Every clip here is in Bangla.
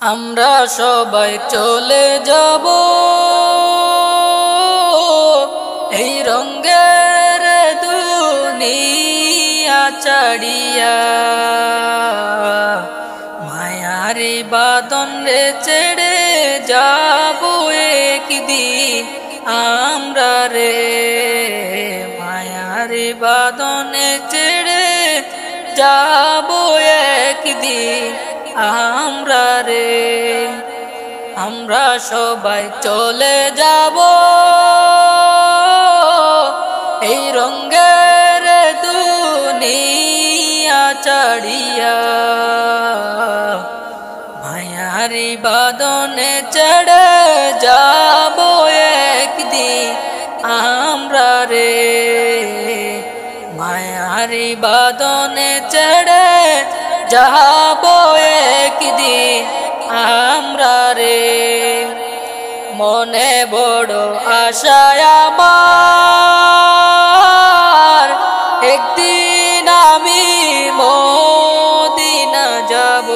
আমরা সবাই চলে যাব এই রঙের দুনিয়া ছাড়িয়া, মায়ারি বাঁধন রে ছেড়ে যাব একদিন আমরা রে, মায়ারি বাঁধনে ছেড়ে যাব একদিন আমরা রে। আমরা সবাই চলে যাব এই রঙের দুনিয়া ছাড়িয়া, মায়ারি বাঁধনে ছেড়ে যাব একদিন আমরা রে, মায়ারি বাঁধনে ছেড়ে যাব একদিন আমরা রে। মনে বড় আশায় আমার, একদিন আমি মদিনা যাব,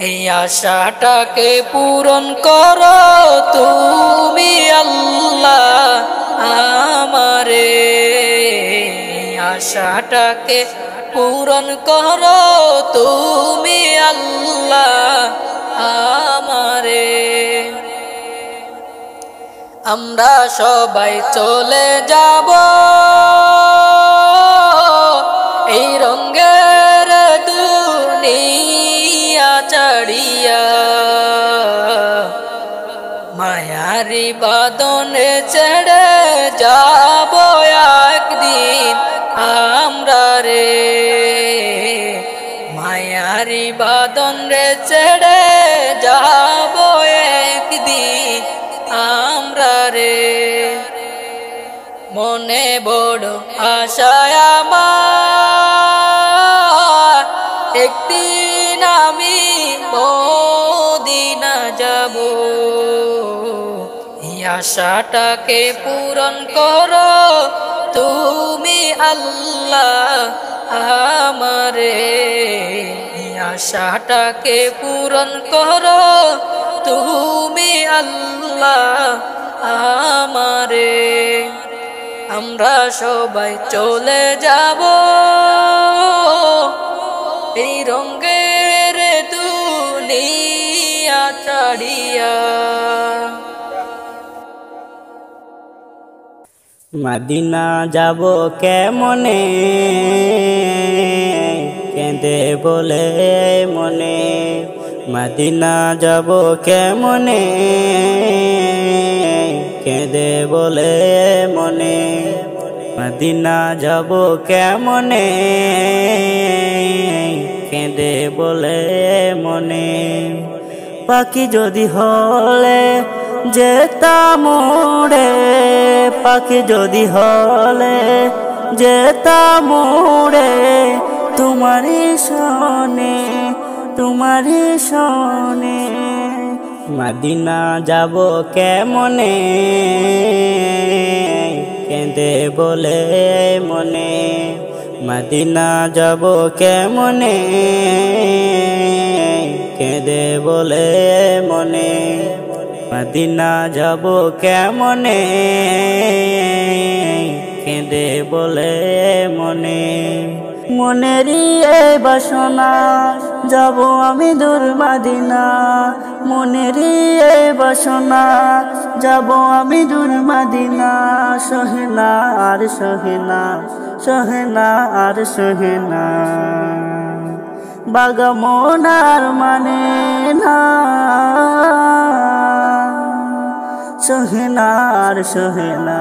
এই আশাটাকে পূরণ করো তুমি আল্লাহ আমারে, আশাটাকে পূরণ করো তুমি আল্লাহ আমারে। আমরা সবাই চলে যাব এই রঙের দুনিয়া ছাড়িয়া, মায়ারি বাঁধনে ছেড়ে যাব একদিন আমরা রে, মায়ারি বাঁধনে ছেড়ে যাব একদিন আমরা রে। মনে বড় আশায় আমার, একদিন আমি মদিনা যাব, এই আশাটাকে পূরণ করো তুমি আল্লাহ আমারে, আশাটাকে পূরণ করো তুমি আল্লাহ আমারে। আমরা সবাই চলে যাব এই রঙের দুনিয়া ছাড়িয়া। মদিনা যাব কেমনে কেঁদে বলে মনে, মদিনা যাব কেমনে কেঁদে বলে মনে, মদিনা যাব কেমনে কেঁদে বলে মনে। পাখি যদি হলে যেতাম উড়ে, পাখি যদি হলে যেতাম উড়ে, তোমারই শোনে তোমারই শোনে। মদিনা যাব কেমনে কেঁদে বলে মনে, মদিনা যাব কেমনে কেঁদে বলে মনে, মদিনা যাব কেমনে কেঁদে বলে মনে। মনেরই এই বাসনা যাব আমি দূর মদিনা, মনেরই এই বাসনা যাব আমি দূর মদিনা। সহেনা আর সহেনা, সহেনা আর সহেনা, বাগামন আর মানে না, সহেনা আর সহেনা,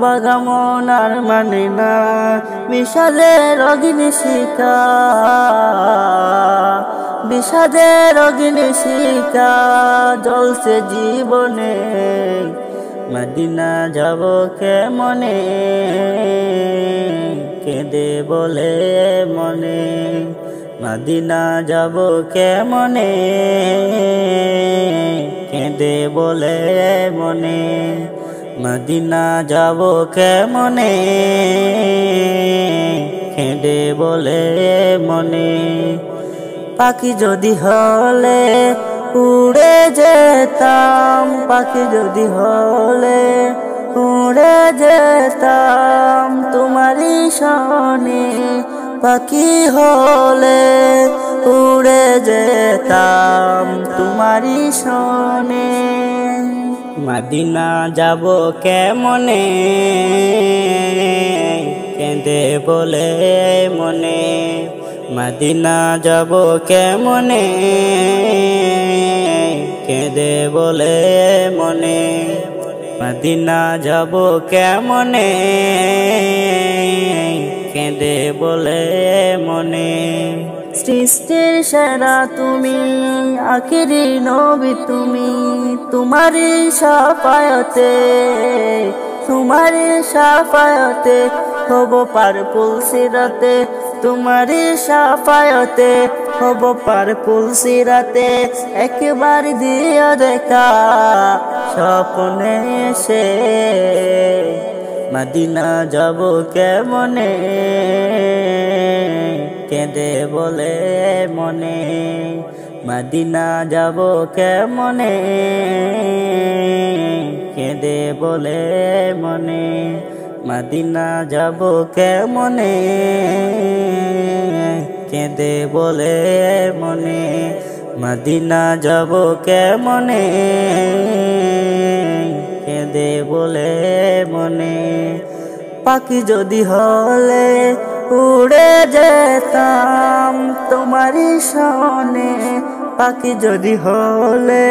বাগামন আর মানে না। বিষাদের অগ্নি শিখা, বিষাদের অগ্নি শিখা জ্বলছে জীবনে। মদিনা যাব কেমনে কেঁদে বলে মনে, মদিনা যাব কেমনে কেঁদে বলে মনে, মদিনা যাব কেমনে কেঁদে বলে মনে। পাখি যদি হলে উড়ে যেতাম, পাখি যদি হলে উড়ে যেতাম তোমারই শনে, পাখি হলে উড়ে যেতাম তোমারই শনে। মদিনা যাব কেমনে, কেঁদে বলে মনে, মদিনা যাব কেমনে, কেঁদে বলে মনে, মদিনা যাব কেমনে, কেঁদে বলে মনে। সৃষ্টির সেরা তুমি, আখিরি নবী তুমি, তোমারই শাফায়াতে, তোমারই শাফায়াতে হব পারপুল সিরাতে, তোমারই শাফায়াতে হব পারপুল সিরাতে। একবার দিও দেখা স্বপ্নে এসে, মদিনা যাব কেমনে, কেঁদে বলে মনে, মদিনা যাব কেমনে, কেঁদে বলে মনে, মদিনা যাব কেমনে, কেঁদে বলে মনে, মদিনা যাব কেমনে, কেঁদে বলে মনে। পাখি যদি হলে উড়ে যেতাম তোমারই শনে, পাখি যদি হলে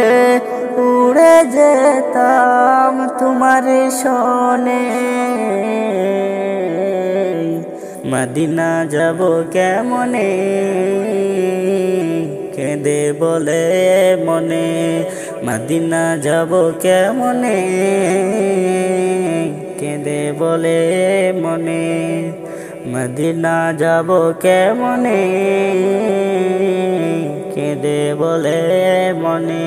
উড়ে যেতাম তোমারই শনে। মদিনা যাব কেমনে, কেঁদে বলে মনে, মদিনা যাব কেমনে, কেঁদে বলে মনে, মদিনা যাব কেমনে, কেঁদে বলে মনে।